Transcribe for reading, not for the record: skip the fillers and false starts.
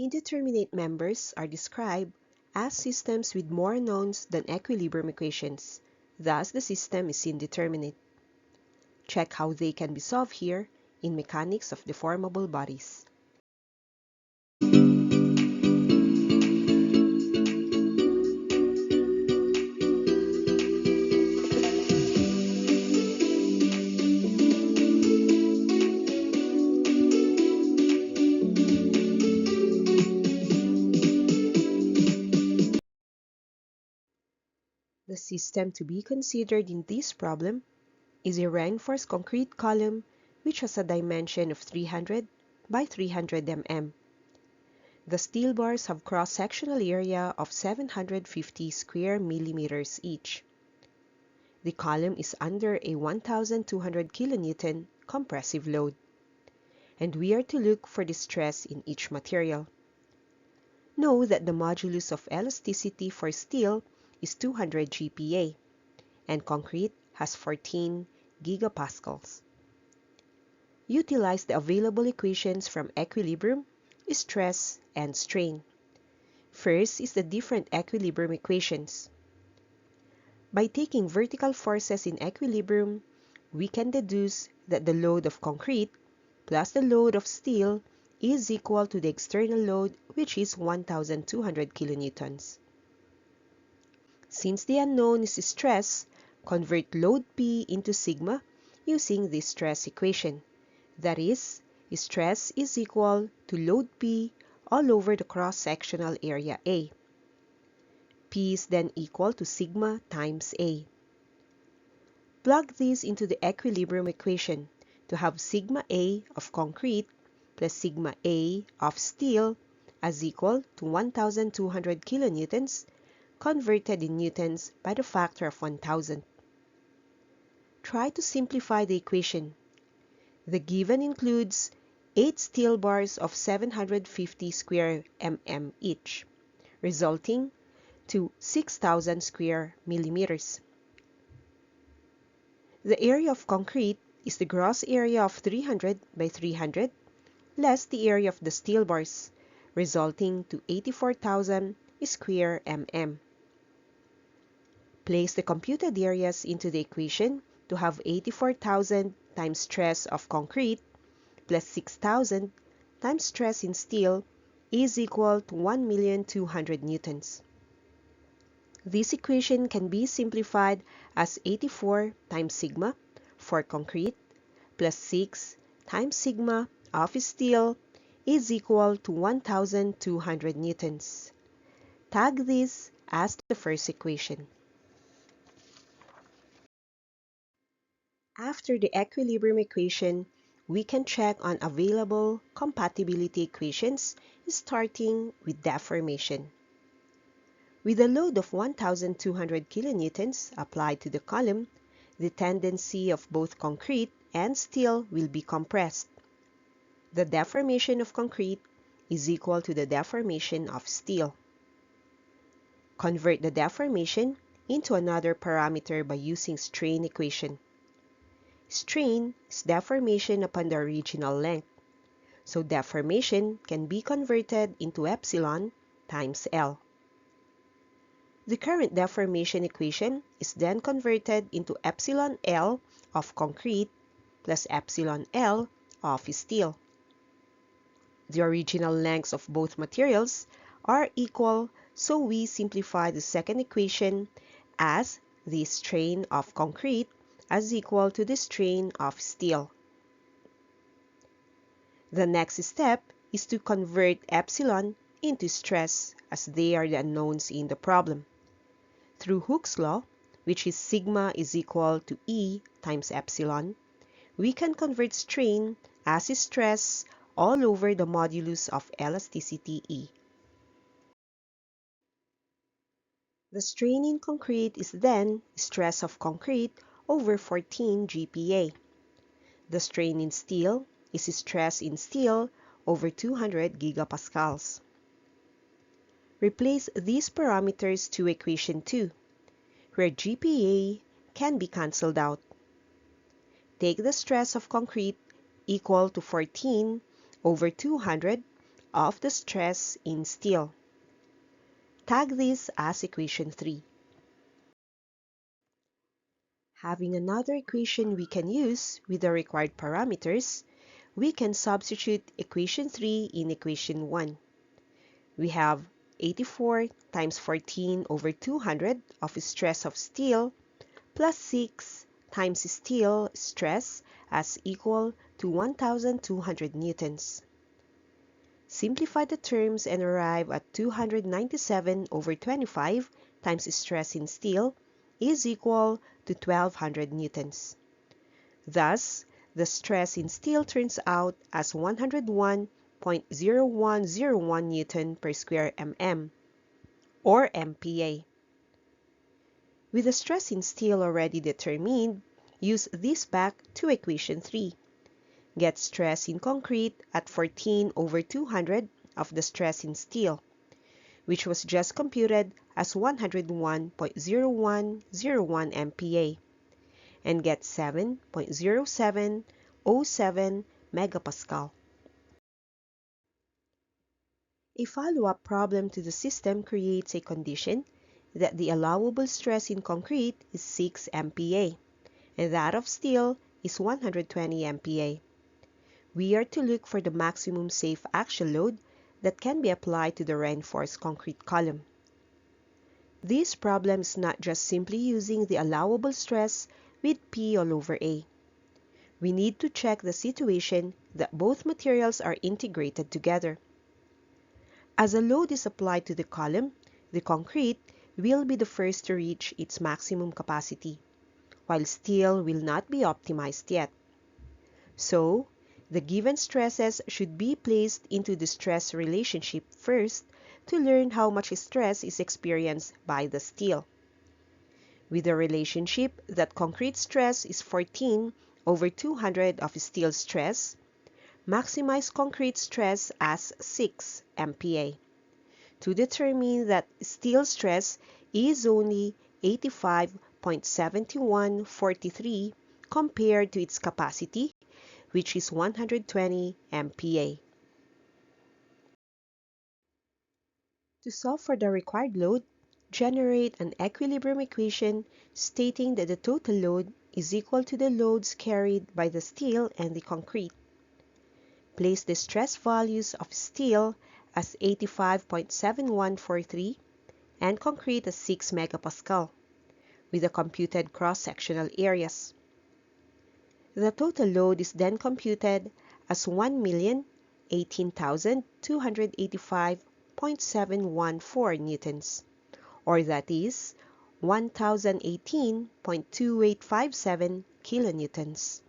Indeterminate members are described as systems with more knowns than equilibrium equations. Thus, the system is indeterminate. Check how they can be solved here in mechanics of deformable bodies. The system to be considered in this problem is a reinforced concrete column which has a dimension of 300 by 300 mm. The steel bars have cross-sectional area of 750 square millimeters each. The column is under a 1,200 kN compressive load, and we are to look for the stress in each material. Know that the modulus of elasticity for steel is 200 GPa, and concrete has 14 gigapascals. Utilize the available equations from equilibrium, stress, and strain. First is the different equilibrium equations. By taking vertical forces in equilibrium, we can deduce that the load of concrete plus the load of steel is equal to the external load, which is 1,200 kilonewtons. Since the unknown is stress, convert load P into sigma using this stress equation. That is, stress is equal to load P all over the cross-sectional area A. P is then equal to sigma times A. Plug this into the equilibrium equation to have sigma A of concrete plus sigma A of steel as equal to 1,200 kilonewtons converted in newtons by the factor of 1,000. Try to simplify the equation. The given includes 8 steel bars of 750 square mm each, resulting to 6,000 square millimeters. The area of concrete is the gross area of 300 by 300 less the area of the steel bars, resulting to 84,000 square mm. Place the computed areas into the equation to have 84,000 times stress of concrete plus 6,000 times stress in steel is equal to 1,200,000 newtons. This equation can be simplified as 84 times sigma for concrete plus 6 times sigma of steel is equal to 1,200 newtons. Tag this as the first equation. After the equilibrium equation, we can check on available compatibility equations starting with deformation. With a load of 1,200 kilonewtons applied to the column, the tendency of both concrete and steel will be compressed. The deformation of concrete is equal to the deformation of steel. Convert the deformation into another parameter by using strain equation. Strain is deformation upon the original length, so deformation can be converted into epsilon times L. The current deformation equation is then converted into epsilon L of concrete plus epsilon L of steel. The original lengths of both materials are equal, so we simplify the second equation as the strain of concrete as equal to the strain of steel. The next step is to convert epsilon into stress, as they are the unknowns in the problem. Through Hooke's law, which is sigma is equal to E times epsilon, we can convert strain as stress all over the modulus of elasticity E. The strain in concrete is then stress of concrete over 14 GPa. The strain in steel is stress in steel over 200 gigapascals. Replace these parameters to equation 2, where GPa can be cancelled out. Take the stress of concrete equal to 14 over 200 of the stress in steel. Tag this as equation 3. Having another equation we can use with the required parameters, we can substitute equation 3 in equation 1. We have 84 times 14 over 200 of stress of steel plus 6 times steel stress as equal to 1,200 newtons. Simplify the terms and arrive at 297 over 25 times stress in steel is equal to 1,200 newtons. Thus, the stress in steel turns out as 101.0101 Newton per square mm, or MPa. With the stress in steel already determined, use this back to equation 3. Get stress in concrete at 14 over 200 of the stress in steel, which was just computed as 101.0101 MPa, and get 7.0707 megapascal. A follow-up problem to the system creates a condition that the allowable stress in concrete is 6 MPa, and that of steel is 120 MPa. We are to look for the maximum safe axial load that can be applied to the reinforced concrete column. This problem is not just simply using the allowable stress with P all over A. We need to check the situation that both materials are integrated together. As a load is applied to the column, the concrete will be the first to reach its maximum capacity, while steel will not be optimized yet. So, the given stresses should be placed into the stress relationship first to learn how much stress is experienced by the steel. With the relationship that concrete stress is 14 over 200 of steel stress, maximize concrete stress as 6 MPa. To determine that steel stress is only 85.7143 compared to its capacity, which is 120 MPa. To solve for the required load, generate an equilibrium equation stating that the total load is equal to the loads carried by the steel and the concrete. Place the stress values of steel as 85.7143 and concrete as 6 megapascal, with the computed cross-sectional areas. The total load is then computed as 1,018,285.714 newtons, or that is 1,018.2857 kilonewtons.